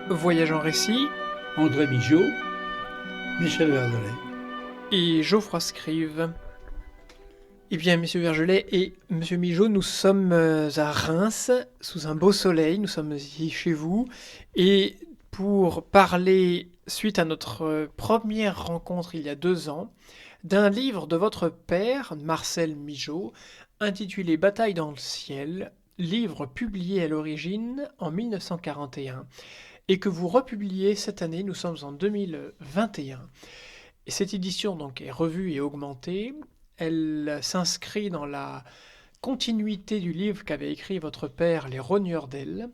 Voyage en récit André Migeot, Michel Verdelet. et Geoffroy Scrive. Eh bien, Monsieur Vergelet et Monsieur Migeot, nous sommes à Reims, sous un beau soleil, nous sommes ici chez vous, et pour parler, suite à notre première rencontre il y a 2 ans, d'un livre de votre père, Marcel Migeot, intitulé Bataille dans le ciel, livre publié à l'origine en 1941, et que vous republiez cette année, nous sommes en 2021. Et cette édition donc est revue et augmentée. Elle s'inscrit dans la continuité du livre qu'avait écrit votre père, Les Rogneurs d'Elle.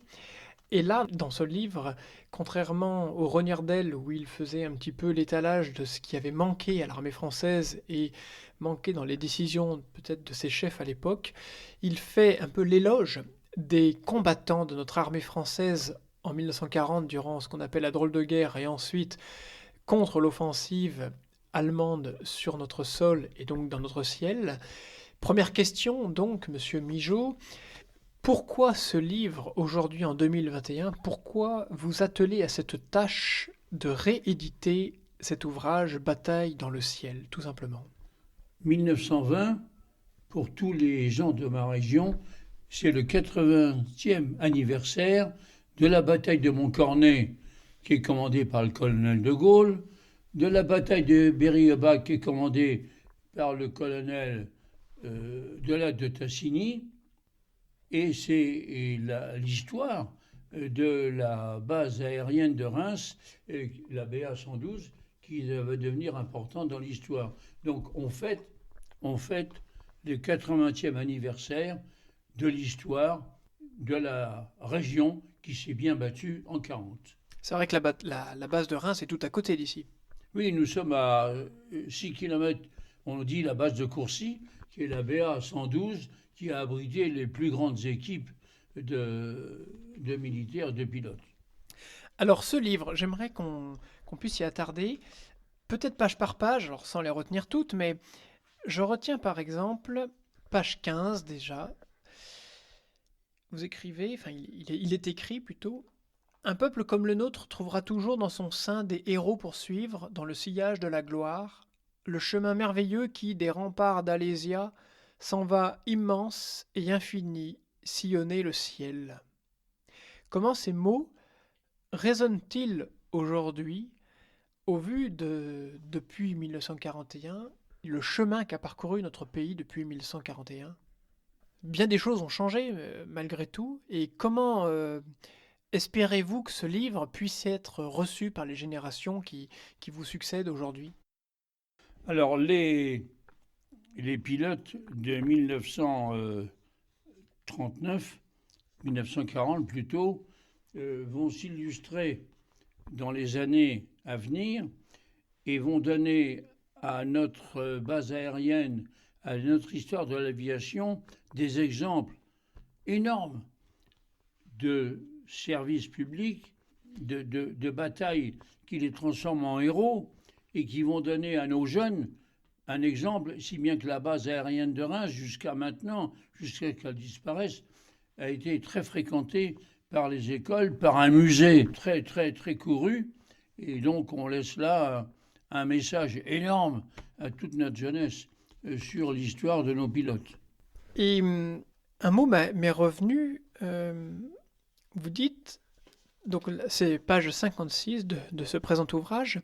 Et là, dans ce livre, contrairement aux Rogneurs d'Elle, où il faisait un petit peu l'étalage de ce qui avait manqué à l'armée française et manqué dans les décisions peut-être de ses chefs à l'époque, il fait un peu l'éloge des combattants de notre armée française en 1940 durant ce qu'on appelle la drôle de guerre et ensuite contre l'offensive allemande sur notre sol et donc dans notre ciel. Première question donc, Monsieur Migeot, pourquoi ce livre aujourd'hui en 2021? Pourquoi vous attelez à cette tâche de rééditer cet ouvrage Bataille dans le ciel, tout simplement? 1920, pour tous les gens de ma région, c'est le 80e anniversaire de la bataille de Montcornet, qui est commandée par le colonel de Gaulle, de la bataille de Berry-au-Bac, qui est commandée par le colonel de Tassigny, et c'est l'histoire de la base aérienne de Reims, la BA 112, qui va devenir importante dans l'histoire. Donc on fête le 80e anniversaire de l'histoire de la région qui s'est bien battue en 40. C'est vrai que la base de Reims est tout à côté d'ici. Oui, nous sommes à 6 km, on dit la base de Courcy, qui est la BA 112, qui a abrité les plus grandes équipes de militaires, de pilotes. Alors ce livre, j'aimerais qu'on puisse y attarder, peut-être page par page, alors sans les retenir toutes, mais je retiens par exemple page 15 déjà. Vous écrivez, enfin il est écrit plutôt, un peuple comme le nôtre trouvera toujours dans son sein des héros pour suivre, dans le sillage de la gloire, le chemin merveilleux qui, des remparts d'Alésia, s'en va immense et infini sillonner le ciel. Comment ces mots résonnent-ils aujourd'hui au vu de, depuis 1941, le chemin qu'a parcouru notre pays depuis 1941? Bien des choses ont changé malgré tout, et comment espérez-vous que ce livre puisse être reçu par les générations qui vous succèdent aujourd'hui? Alors les pilotes de 1939, 1940 plutôt, vont s'illustrer dans les années à venir et vont donner à notre base aérienne, à notre histoire de l'aviation, des exemples énormes de services publics, de batailles qui les transforment en héros et qui vont donner à nos jeunes un exemple, si bien que la base aérienne de Reims, jusqu'à maintenant, jusqu'à qu'elle disparaisse, a été très fréquentée par les écoles, par un musée très très très couru. Et donc on laisse là un message énorme à toute notre jeunesse sur l'histoire de nos pilotes. Et un mot m'est revenu, vous dites, donc c'est page 56 de ce présent ouvrage,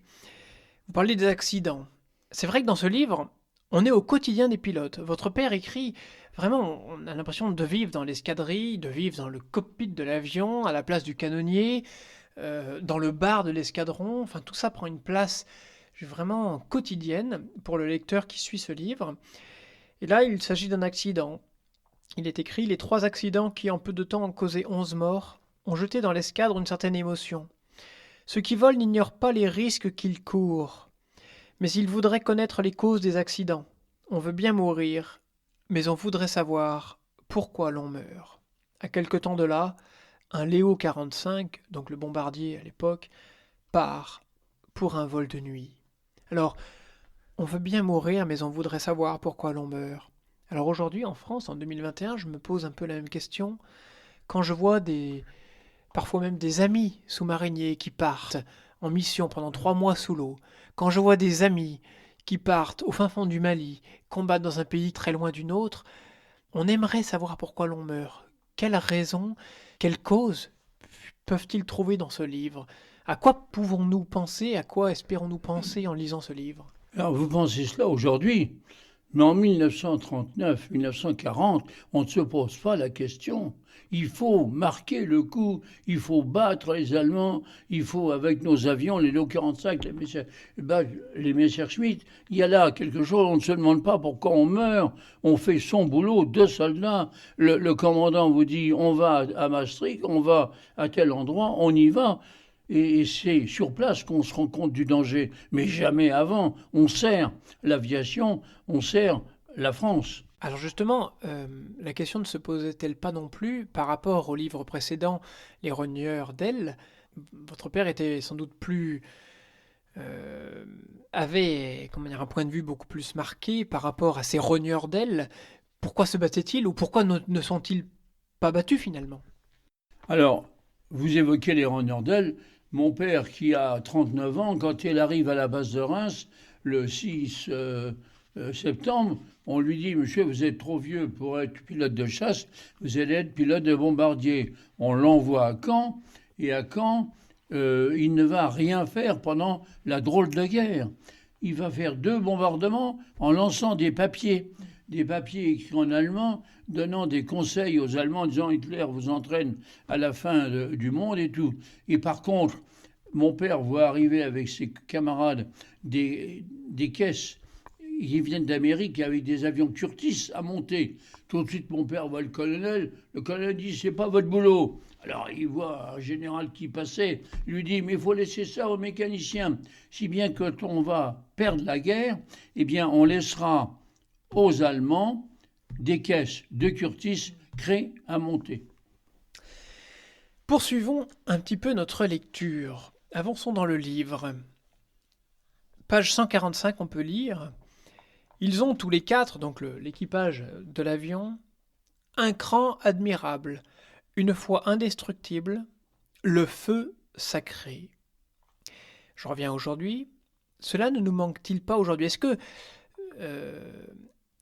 vous parlez des accidents. C'est vrai que dans ce livre, on est au quotidien des pilotes. Votre père écrit, vraiment, on a l'impression de vivre dans l'escadrille, de vivre dans le cockpit de l'avion, à la place du canonnier, dans le bar de l'escadron. Enfin, tout ça prend une place vraiment quotidienne pour le lecteur qui suit ce livre. Et là, il s'agit d'un accident. Il est écrit: les 3 accidents qui, en peu de temps, ont causé 11 morts, ont jeté dans l'escadre une certaine émotion. Ceux qui volent n'ignorent pas les risques qu'ils courent, mais ils voudraient connaître les causes des accidents. On veut bien mourir, mais on voudrait savoir pourquoi l'on meurt. À quelque temps de là, un Léo 45, donc le bombardier à l'époque, part pour un vol de nuit. Alors, on veut bien mourir, mais on voudrait savoir pourquoi l'on meurt. Alors aujourd'hui, en France, en 2021, je me pose un peu la même question. Quand je vois parfois même des amis sous-mariniers qui partent en mission pendant 3 mois sous l'eau, quand je vois des amis qui partent au fin fond du Mali, combattent dans un pays très loin du nôtre, on aimerait savoir pourquoi l'on meurt. Quelle raison, quelle cause peuvent-ils trouver dans ce livre? À quoi pouvons-nous penser, à quoi espérons-nous penser en lisant ce livre? Alors vous pensez cela aujourd'hui, mais en 1939, 1940, on ne se pose pas la question. Il faut marquer le coup, il faut battre les Allemands, il faut, avec nos avions, les Lo-45, les Messerschmitt, il y a là quelque chose, on ne se demande pas pourquoi on meurt, on fait son boulot, 2 soldats, le commandant vous dit on va à Maastricht, on va à tel endroit, on y va. Et c'est sur place qu'on se rend compte du danger, mais jamais avant. On sert l'aviation, on sert la France. Alors justement, la question ne se posait-elle pas non plus par rapport au livre précédent, Les Rogneurs d'Ailes? Votre père était sans doute plus... avait comment dire, un point de vue beaucoup plus marqué par rapport à ces rogneurs d'ailes. Pourquoi se battaient-ils ou pourquoi ne sont-ils pas battus finalement? Alors, vous évoquez les Rogneurs d'Ailes. Mon père, qui a 39 ans, quand il arrive à la base de Reims, le 6 septembre, on lui dit « Monsieur, vous êtes trop vieux pour être pilote de chasse, vous allez être pilote de bombardier. » On l'envoie à Caen, et à Caen, il ne va rien faire pendant la drôle de guerre. Il va faire 2 bombardements en lançant des papiers écrits en allemand, donnant des conseils aux Allemands, en disant Hitler vous entraîne à la fin du monde et tout. Et par contre, mon père voit arriver avec ses camarades des caisses qui viennent d'Amérique avec des avions Curtiss à monter. Tout de suite, mon père voit le colonel. Le colonel dit c'est pas votre boulot. Alors il voit un général qui passait, il lui dit mais il faut laisser ça aux mécaniciens. Si bien que quand on va perdre la guerre, eh bien on laissera aux Allemands des caisses de Curtiss créées à monter. Poursuivons un petit peu notre lecture. Avançons dans le livre. Page 145, on peut lire « Ils ont tous les 4, donc l'équipage de l'avion, un cran admirable, une foi indestructible, le feu sacré. » Je reviens aujourd'hui. Cela ne nous manque-t-il pas aujourd'hui? Est-ce que,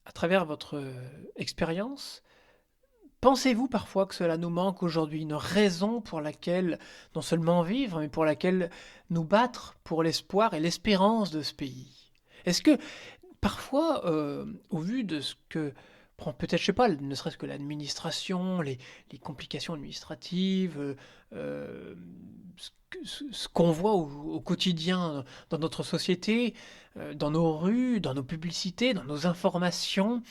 à travers votre expérience, pensez-vous parfois que cela nous manque aujourd'hui, une raison pour laquelle non seulement vivre, mais pour laquelle nous battre pour l'espoir et l'espérance de ce pays? Est-ce que parfois, au vu de ce que prend peut-être, je sais pas, ne serait-ce que l'administration, les complications administratives, ce qu'on voit au quotidien dans notre société, dans nos rues, dans nos publicités, dans nos informations,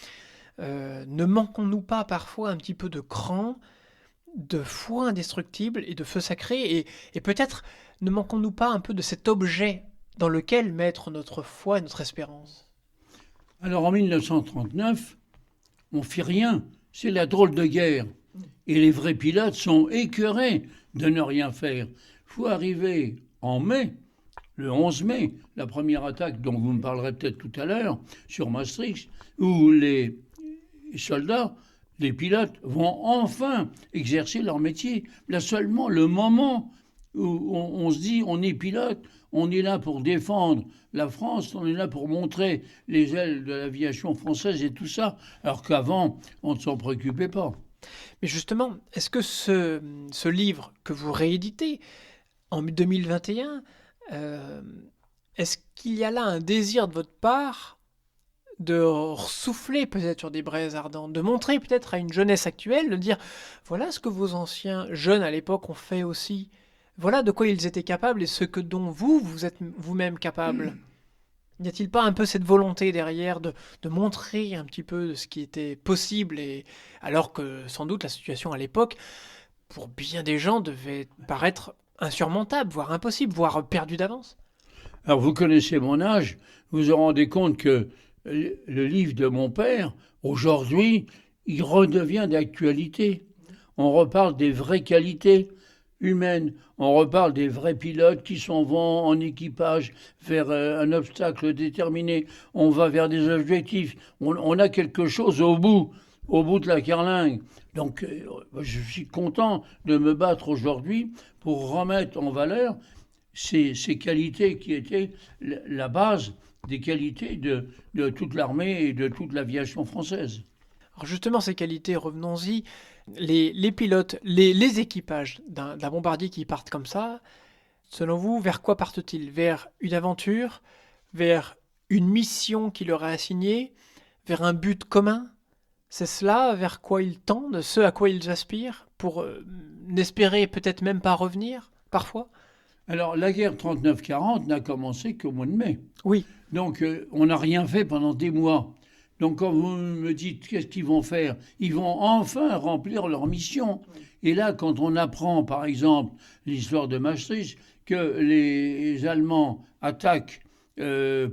ne manquons-nous pas parfois un petit peu de cran, de foi indestructible et de feu sacré, et peut-être ne manquons-nous pas un peu de cet objet dans lequel mettre notre foi et notre espérance? Alors en 1939, on fit rien. C'est la drôle de guerre. Et les vrais pilotes sont écœurés de ne rien faire. Il faut arriver en mai, le 11 mai, la première attaque dont vous me parlerez peut-être tout à l'heure, sur Maastricht, où les soldats, les pilotes, vont enfin exercer leur métier. Là seulement, le moment où on se dit on est pilote, on est là pour défendre la France, on est là pour montrer les ailes de l'aviation française et tout ça, alors qu'avant, on ne s'en préoccupait pas. Mais justement, est-ce que ce livre que vous rééditez en 2021, est-ce qu'il y a là un désir de votre part de souffler peut-être sur des braises ardentes, de montrer peut-être à une jeunesse actuelle, de dire voilà ce que vos anciens jeunes à l'époque ont fait aussi, voilà de quoi ils étaient capables et ce que dont vous êtes vous-même capable? N'y a-t-il pas un peu cette volonté derrière de montrer un petit peu de ce qui était possible, et alors que sans doute la situation à l'époque, pour bien des gens, devait paraître insurmontable, voire impossible, voire perdue d'avance? Alors vous connaissez mon âge, vous vous rendez compte que le livre de mon père, aujourd'hui, il redevient d'actualité. On reparle des vraies qualités humaines, on reparle des vrais pilotes qui s'en vont en équipage vers un obstacle déterminé, on va vers des objectifs, on a quelque chose au bout au bout de la carlingue. Donc, je suis content de me battre aujourd'hui pour remettre en valeur ces qualités qui étaient la base des qualités de toute l'armée et de toute l'aviation française. Alors justement, ces qualités, revenons-y. Les pilotes, les équipages d'un bombardier qui partent comme ça, selon vous, vers quoi partent-ils? Vers une aventure? Vers une mission qui leur est assignée? Vers un but commun? C'est cela vers quoi ils tendent, ce à quoi ils aspirent, pour n'espérer peut-être même pas revenir, parfois? Alors, la guerre 39-40 n'a commencé qu'au mois de mai. Oui, Donc, on n'a rien fait pendant des mois. Donc, quand vous me dites qu'est-ce qu'ils vont faire, ils vont enfin remplir leur mission. Et là, quand on apprend, par exemple, l'histoire de Maastricht, que les Allemands attaquent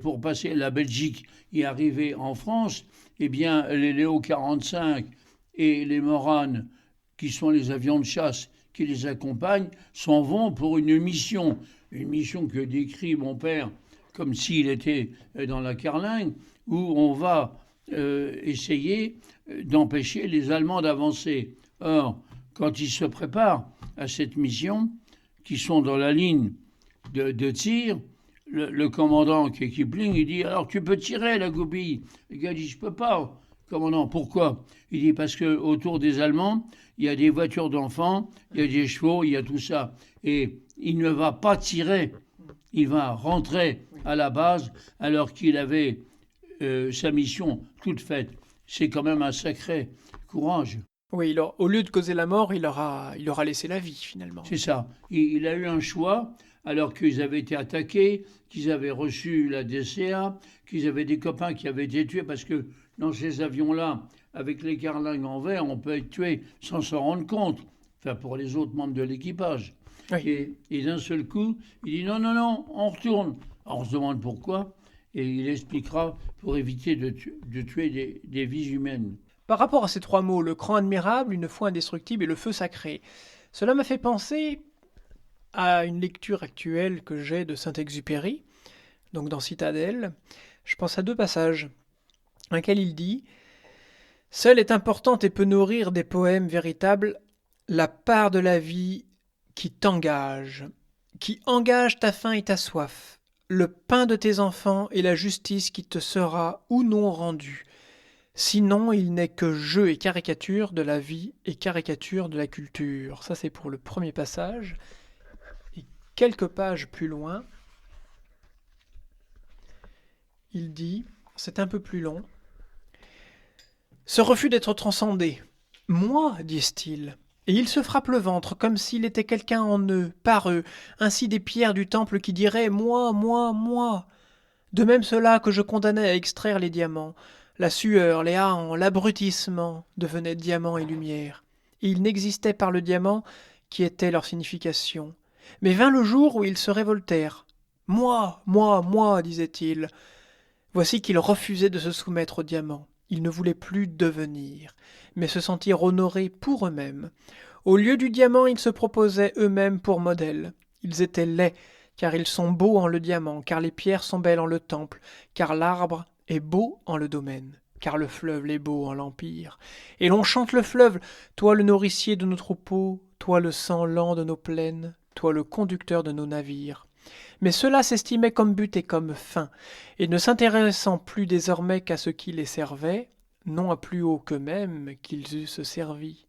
pour passer la Belgique et arriver en France, eh bien, les Léo 45 et les Morane, qui sont les avions de chasse qui les accompagnent, s'en vont pour une mission que décrit mon père comme s'il était dans la carlingue, où on va essayer d'empêcher les Allemands d'avancer. Or, quand ils se préparent à cette mission, qui sont dans la ligne de tir, le commandant qui est Kipling, il dit « Alors tu peux tirer la goupille ?» Le gars dit « Je peux pas, commandant. Pourquoi ?» Il dit « Parce que autour des Allemands, il y a des voitures d'enfants, il y a des chevaux, il y a tout ça. Et il ne va pas tirer. Il va rentrer à la base alors qu'il avait sa mission toute faite. » C'est quand même un sacré courage. oui, au lieu de causer la mort, il aura laissé la vie, finalement. C'est ça. Il a eu un choix, alors qu'ils avaient été attaqués, qu'ils avaient reçu la DCA, qu'ils avaient des copains qui avaient été tués, parce que dans ces avions-là, avec les carlingues en verre, on peut être tué sans s'en rendre compte. Enfin, pour les autres membres de l'équipage. Oui. Et d'un seul coup, il dit non, non, non, on retourne. Alors, on se demande pourquoi, et il expliquera pour éviter de tuer des vies humaines. Par rapport à ces trois mots, le cran admirable, une foi indestructible et le feu sacré, cela m'a fait penser à une lecture actuelle que j'ai de Saint-Exupéry, donc dans Citadelle. Je pense à deux passages, dans lesquels il dit « Seule est importante et peut nourrir des poèmes véritables la part de la vie qui t'engage, qui engage ta faim et ta soif, le pain de tes enfants et la justice qui te sera ou non rendue. Sinon, il n'est que jeu et caricature de la vie et caricature de la culture. » Ça, c'est pour le premier passage. Et quelques pages plus loin, il dit, c'est un peu plus long, « Ce refus d'être transcendé. Moi, disent-ils. Et il se frappe le ventre comme s'il était quelqu'un en eux, par eux, ainsi des pierres du temple qui diraient « Moi, moi, moi ». De même cela que je condamnais à extraire les diamants. La sueur, les haillons, l'abrutissement devenaient diamants et lumière. Et il n'existait par le diamant qui était leur signification. Mais vint le jour où ils se révoltèrent. « Moi, moi, moi » disaient-ils. Voici qu'ils refusaient de se soumettre au diamant. Ils ne voulaient plus devenir, mais se sentir honorés pour eux-mêmes. Au lieu du diamant, ils se proposaient eux-mêmes pour modèle. Ils étaient laids, car ils sont beaux en le diamant, car les pierres sont belles en le temple, car l'arbre est beau en le domaine, car le fleuve est beau en l'empire. Et l'on chante le fleuve, toi le nourricier de nos troupeaux, toi le sang lent de nos plaines, toi le conducteur de nos navires. Mais ceux-là s'estimaient comme but et comme fin, et ne s'intéressant plus désormais qu'à ce qui les servait, non à plus haut qu'eux-mêmes qu'ils eussent servi.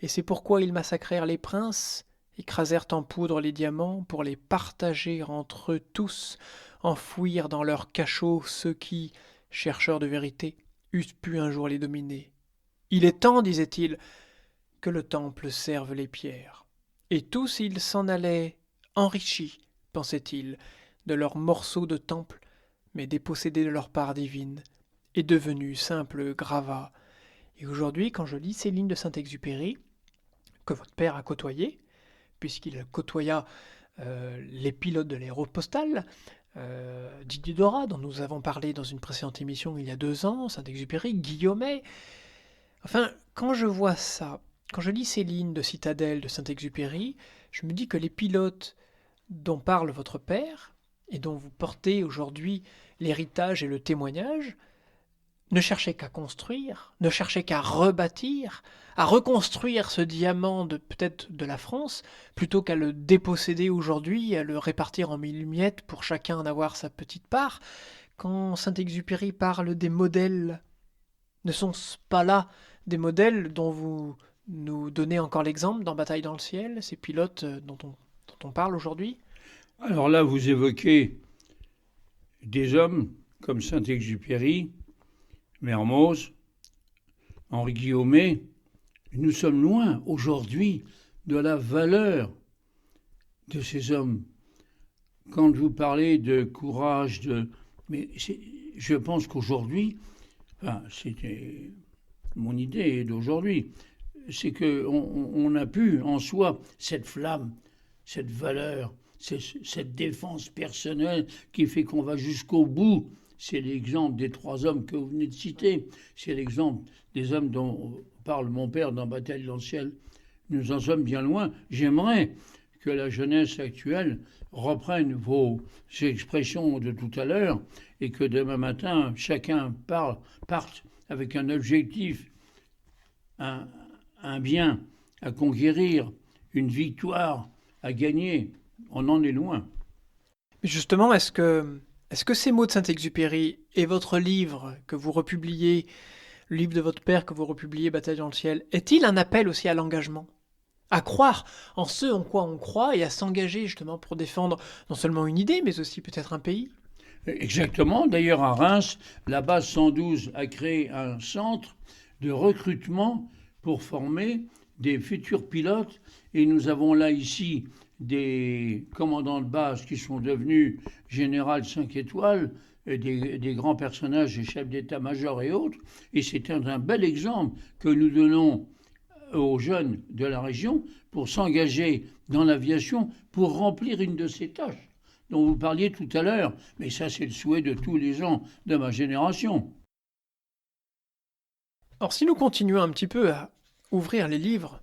Et c'est pourquoi ils massacrèrent les princes, écrasèrent en poudre les diamants pour les partager entre eux tous, enfouir dans leurs cachots ceux qui, chercheurs de vérité, eussent pu un jour les dominer. Il est temps, disait-il, que le temple serve les pierres. Et tous ils s'en allaient enrichis, pensait-il, de leurs morceaux de temple, mais dépossédés de leur part divine, et devenus simples gravats. Et aujourd'hui, quand je lis ces lignes de Saint-Exupéry, que votre père a côtoyé, puisqu'il côtoya les pilotes de l'aéropostale, Didier Dora, dont nous avons parlé dans une précédente émission il y a 2 ans, Saint-Exupéry, Guillaumet. Enfin, quand je vois ça, quand je lis ces lignes de Citadelle de Saint-Exupéry, je me dis que les pilotes dont parle votre père, et dont vous portez aujourd'hui l'héritage et le témoignage, ne cherchait qu'à construire, ne cherchait qu'à rebâtir, à reconstruire ce diamant peut-être de la France, plutôt qu'à le déposséder aujourd'hui, à le répartir en mille miettes pour chacun en avoir sa petite part. Quand Saint-Exupéry parle des modèles, ne sont-ce pas là des modèles dont vous nous donnez encore l'exemple dans Bataille dans le ciel, ces pilotes dont on parle aujourd'hui? Alors là, vous évoquez des hommes comme Saint-Exupéry, Mermoz, Henri Guillaumet. Nous sommes loin aujourd'hui de la valeur de ces hommes. Quand vous parlez de courage, mais je pense qu'aujourd'hui, c'était mon idée d'aujourd'hui, c'est qu'on a pu en soi cette flamme, cette valeur, cette défense personnelle qui fait qu'on va jusqu'au bout. C'est l'exemple des 3 hommes que vous venez de citer. C'est l'exemple des hommes dont parle mon père dans Bataille dans le ciel. Nous en sommes bien loin. J'aimerais que la jeunesse actuelle reprenne vos expressions de tout à l'heure et que demain matin, chacun parte avec un objectif, un bien à conquérir, une victoire à gagner. On en est loin. Mais justement, est-ce que ces mots de Saint-Exupéry et votre livre que vous republiez, le livre de votre père que vous republiez, Bataille dans le ciel, est-il un appel aussi à l'engagement? À croire en ce en quoi on croit et à s'engager justement pour défendre non seulement une idée, mais aussi peut-être un pays? Exactement. D'ailleurs, à Reims, la base 112 a créé un centre de recrutement pour former des futurs pilotes. Et nous avons là ici des commandants de base qui sont devenus général 5 étoiles, des grands personnages, des chefs d'état-major et autres. Et c'est un bel exemple que nous donnons aux jeunes de la région pour s'engager dans l'aviation pour remplir une de ces tâches dont vous parliez tout à l'heure. Mais ça, c'est le souhait de tous les gens de ma génération. Alors si nous continuons un petit peu à ouvrir les livres,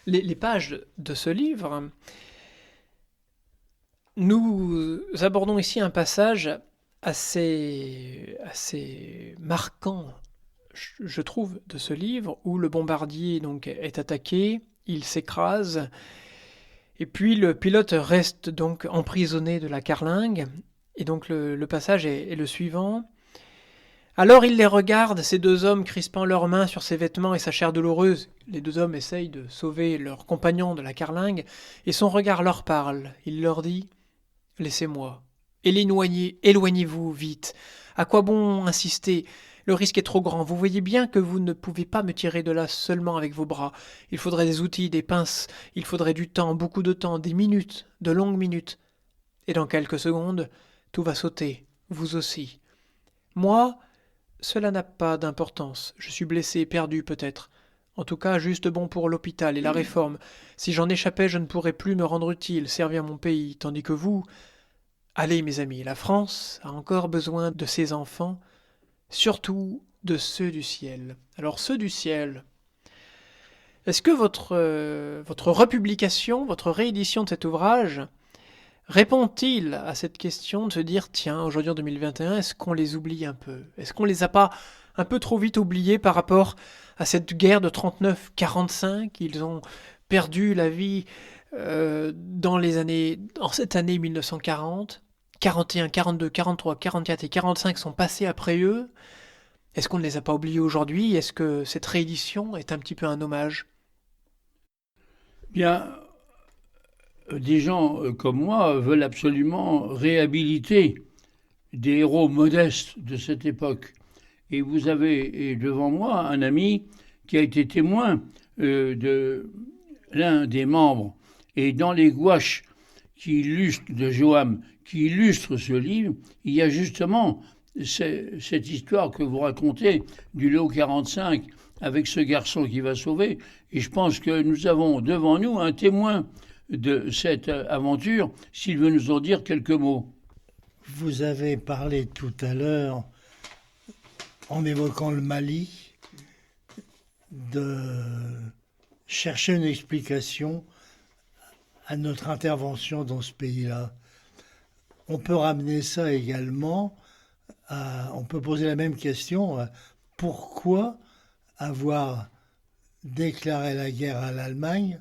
les pages de ce livre, nous abordons ici un passage assez marquant, je trouve, de ce livre, où le bombardier donc est attaqué, il s'écrase, et puis le pilote reste donc emprisonné de la carlingue, et donc le passage est le suivant. Alors il les regarde, ces 2 hommes crispant leurs mains sur ses vêtements et sa chair douloureuse. Les 2 hommes essayent de sauver leur compagnon de la carlingue, et son regard leur parle. Il leur dit « Laissez-moi. Éloignez-vous vite. À quoi bon insister? Le risque est trop grand. Vous voyez bien que vous ne pouvez pas me tirer de là seulement avec vos bras. Il faudrait des outils, des pinces, il faudrait du temps, beaucoup de temps, des minutes, de longues minutes. Et dans quelques secondes, tout va sauter, vous aussi. Moi, cela n'a pas d'importance. Je suis blessé, perdu peut-être. En tout cas, juste bon pour l'hôpital et la réforme. Si j'en échappais, je ne pourrais plus me rendre utile, servir mon pays, tandis que vous... Allez, mes amis, la France a encore besoin de ses enfants, surtout de ceux du ciel. Alors, ceux du ciel, est-ce que votre republication, votre réédition de cet ouvrage répond-il à cette question de se dire, tiens, aujourd'hui en 2021, est-ce qu'on les oublie un peu? Est-ce qu'on les a pas un peu trop vite oubliés par rapport à cette guerre de 39-45? Ils ont perdu la vie en cette année 1940. 41, 42, 43, 44 et 45 sont passés après eux. Est-ce qu'on ne les a pas oubliés aujourd'hui? Est-ce que cette réédition est un petit peu un hommage? Bien, des gens comme moi veulent absolument réhabiliter des héros modestes de cette époque. Et vous avez devant moi un ami qui a été témoin de l'un des membres. Et dans les gouaches de Joam, qui illustrent ce livre, il y a justement cette histoire que vous racontez du lot 45 avec ce garçon qui va sauver. Et je pense que nous avons devant nous un témoin de cette aventure, s'il veut nous en dire quelques mots. Vous avez parlé tout à l'heure, en évoquant le Mali, de chercher une explication à notre intervention dans ce pays-là. On peut ramener ça également on peut poser la même question. pourquoi avoir déclaré la guerre à l'Allemagne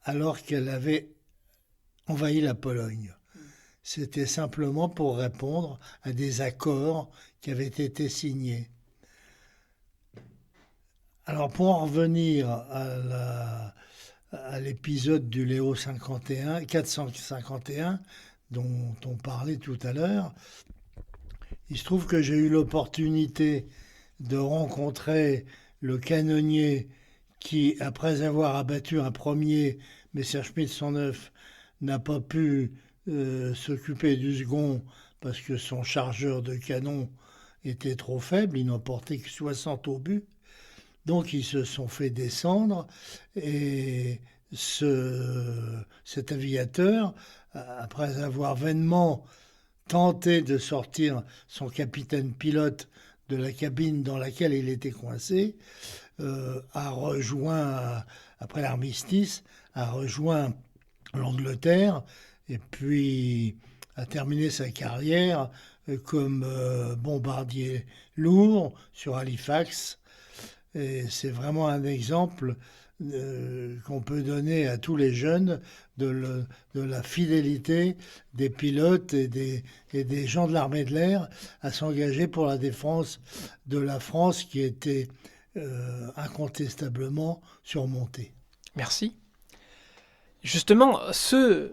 alors qu'elle avait envahi la Pologne. C'était simplement pour répondre à des accords qui avaient été signés. Alors pour en revenir à l'épisode du Léo 451 dont on parlait tout à l'heure, il se trouve que j'ai eu l'opportunité de rencontrer le canonnier qui, après avoir abattu un premier Messerschmitt 109, n'a pas pu s'occuper du second parce que son chargeur de canon était trop faible, il n'en portait que 60 obus. Donc ils se sont fait descendre et cet aviateur, après avoir vainement tenté de sortir son capitaine pilote de la cabine dans laquelle il était coincé, a rejoint, après l'armistice, a rejoint l'Angleterre et puis a terminé sa carrière comme bombardier lourd sur Halifax. Et c'est vraiment un exemple qu'on peut donner à tous les jeunes de la fidélité des pilotes et des gens de l'armée de l'air à s'engager pour la défense de la France qui était incontestablement surmontée. Merci. Justement, je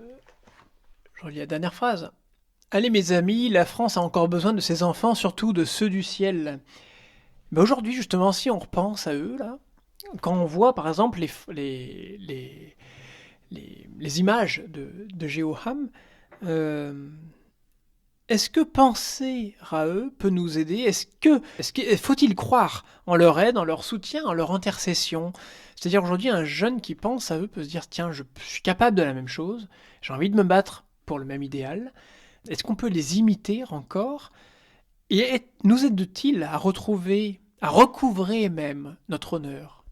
relis la dernière phrase. Allez mes amis, la France a encore besoin de ses enfants, surtout de ceux du ciel. Mais aujourd'hui, justement, si on repense à eux, là, quand on voit par exemple les images de Géoham, est-ce que penser à eux peut nous aider ? Faut-il croire en leur aide, en leur soutien, en leur intercession ? C'est-à-dire aujourd'hui, un jeune qui pense à eux peut se dire « Tiens, je suis capable de la même chose, j'ai envie de me battre pour le même idéal. » Est-ce qu'on peut les imiter encore ? Et nous aide-t-il à retrouver, à recouvrer même notre honneur ?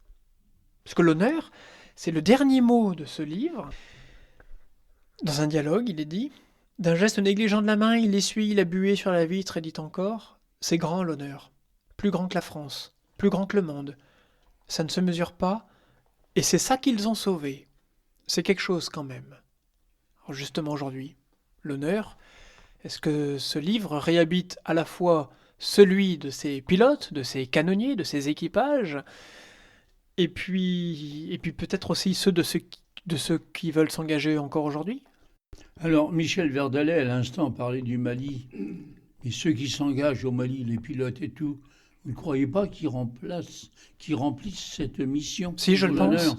Parce que l'honneur, c'est le dernier mot de ce livre. Dans un dialogue, il est dit « D'un geste négligent de la main, il essuie la buée sur la vitre et dit encore « C'est grand l'honneur, plus grand que la France, plus grand que le monde. Ça ne se mesure pas, et c'est ça qu'ils ont sauvé. C'est quelque chose quand même. » Alors justement aujourd'hui, l'honneur, est-ce que ce livre réhabite à la fois celui de ses pilotes, de ses canonniers, de ses équipages, et puis peut-être aussi ceux de ceux qui veulent s'engager encore aujourd'hui ? Alors, Michel Verdalet, à l'instant, parlait du Mali. Et ceux qui s'engagent au Mali, les pilotes et tout, vous ne croyez pas qu'ils remplissent cette mission ? Si, je le pense.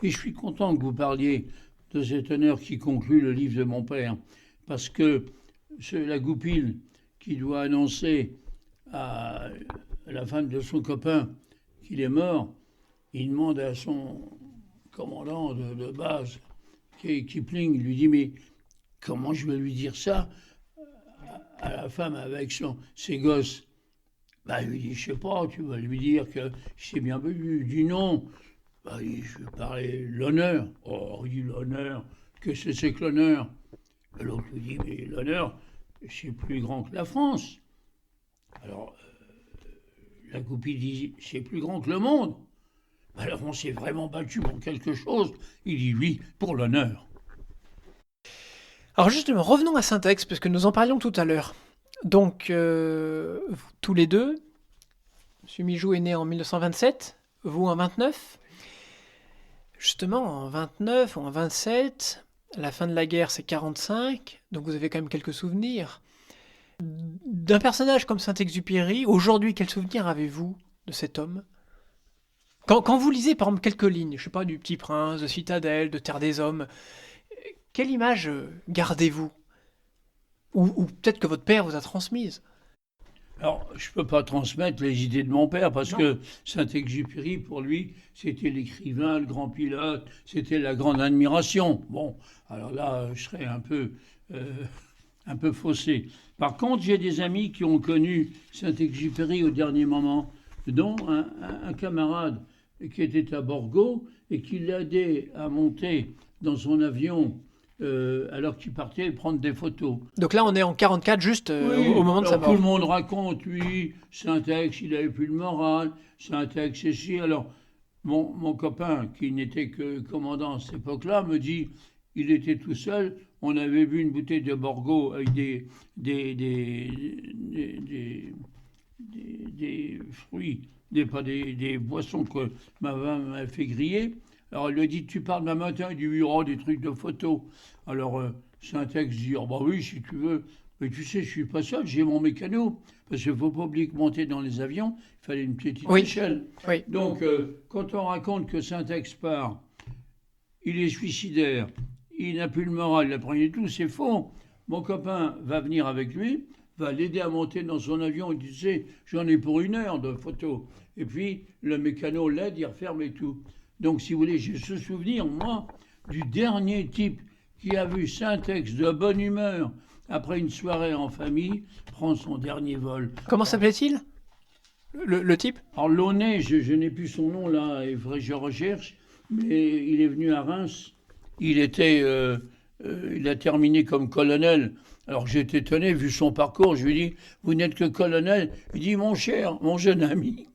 Et je suis content que vous parliez de cet honneur qui conclut le livre de mon père. Parce que la goupille qui doit annoncer à la femme de son copain qu'il est mort, il demande à son commandant de base, Kipling, il lui dit « Mais comment je vais lui dire ça à la femme avec ses gosses ?» Il lui dit « Je sais pas, tu vas lui dire que c'est bien du non. » Je vais parler l'honneur. « Oh, il dit l'honneur, que c'est que l'honneur ?» L'autre lui dit « Mais l'honneur, c'est plus grand que la France. » Alors, la goupille dit « C'est plus grand que le monde. » Alors, on s'est vraiment battu pour quelque chose. Il dit « Oui, pour l'honneur. » Alors justement, revenons à Saint-Ex, parce que nous en parlions tout à l'heure. Donc, tous les deux, M. Mijoux est né en 1927, vous en 29. Justement, en 29 ou en 27, à la fin de la guerre, c'est 45, donc vous avez quand même quelques souvenirs. D'un personnage comme Saint-Exupéry, aujourd'hui, quel souvenir avez-vous de cet homme ? Quand vous lisez, par exemple, quelques lignes, je sais pas, du Petit Prince, de Citadelle, de Terre des Hommes, quelle image gardez-vous ? Ou peut-être que votre père vous a transmise. Alors, je ne peux pas transmettre les idées de mon père, parce que Saint-Exupéry, pour lui, c'était l'écrivain, le grand pilote, c'était la grande admiration. Bon, alors là, je serais un peu faussé. Par contre, j'ai des amis qui ont connu Saint-Exupéry au dernier moment, dont un camarade qui était à Borgo et qui l'a aidé à monter dans son avion alors qu'il partait prendre des photos. Donc là, on est en 44, juste Oui, au moment de sa alors mort. tout le monde raconte, oui, Saint-Ex, il avait plus le moral, Saint-Ex, ceci. Alors, mon copain, qui n'était que commandant à cette époque-là, me dit, il était tout seul, on avait bu une bouteille de Bordeaux avec des fruits, pas des boissons que ma femme m'a fait griller. Alors elle lui a dit, tu parles demain matin, il dit, oui, oh, des trucs de photos. Alors Saint-Ex dit, oh, bah oui, si tu veux. Mais tu sais, je suis pas seul, j'ai mon mécano. Parce qu'il ne faut pas oublier que monter dans les avions, il fallait une petite Oui. échelle. Oui. Donc, quand on raconte que Saint-Ex part, il est suicidaire, il n'a plus le moral, il a pris tout, c'est faux. Mon copain va venir avec lui, va l'aider à monter dans son avion, il dit, tu sais, j'en ai pour 1 heure de photos. Et puis, le mécano l'aide, il referme et tout. Donc, si vous voulez, j'ai ce souvenir, moi, du dernier type qui a vu Saint-Ex de bonne humeur, après une soirée en famille, prendre son dernier vol. Comment s'appelait-il, le type? Alors, Launay, je n'ai plus son nom là, il faudrait que je recherche, mais il est venu à Reims. Il a terminé comme colonel. Alors j'étais étonné, vu son parcours, je lui dis, vous n'êtes que colonel? Il dit, mon cher, mon jeune ami,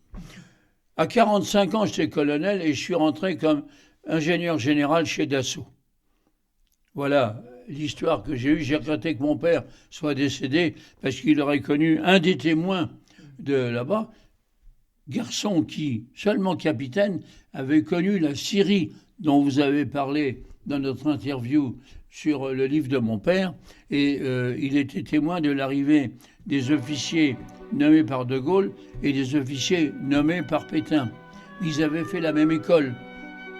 à 45 ans, j'étais colonel et je suis rentré comme ingénieur général chez Dassault. Voilà l'histoire que j'ai eue. J'ai regretté que mon père soit décédé parce qu'il aurait connu un des témoins de là-bas, garçon qui, seulement capitaine, avait connu la Syrie dont vous avez parlé dans notre interview sur le livre de mon père, et il était témoin de l'arrivée des officiers nommés par De Gaulle et des officiers nommés par Pétain. Ils avaient fait la même école.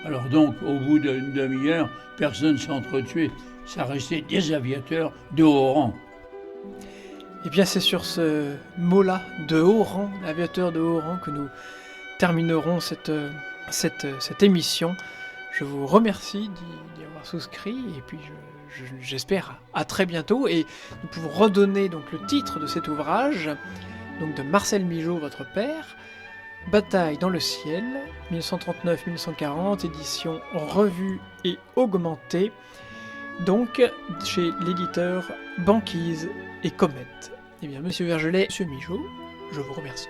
Alors donc, au bout d'une demi-heure, personne ne s'est entretué. Ça restait des aviateurs de haut rang. Eh bien, c'est sur ce mot-là, de haut rang, l'aviateur de haut rang, que nous terminerons cette émission. Je vous remercie d'y avoir souscrit, et puis j'espère à très bientôt. Et nous pouvons redonner donc le titre de cet ouvrage, donc de Marcel Migeot, votre père, Bataille dans le ciel, 1939-1940, édition revue et augmentée, donc chez l'éditeur Banquise et Comète. Eh bien, Monsieur Vergelet, Monsieur Migeot, je vous remercie.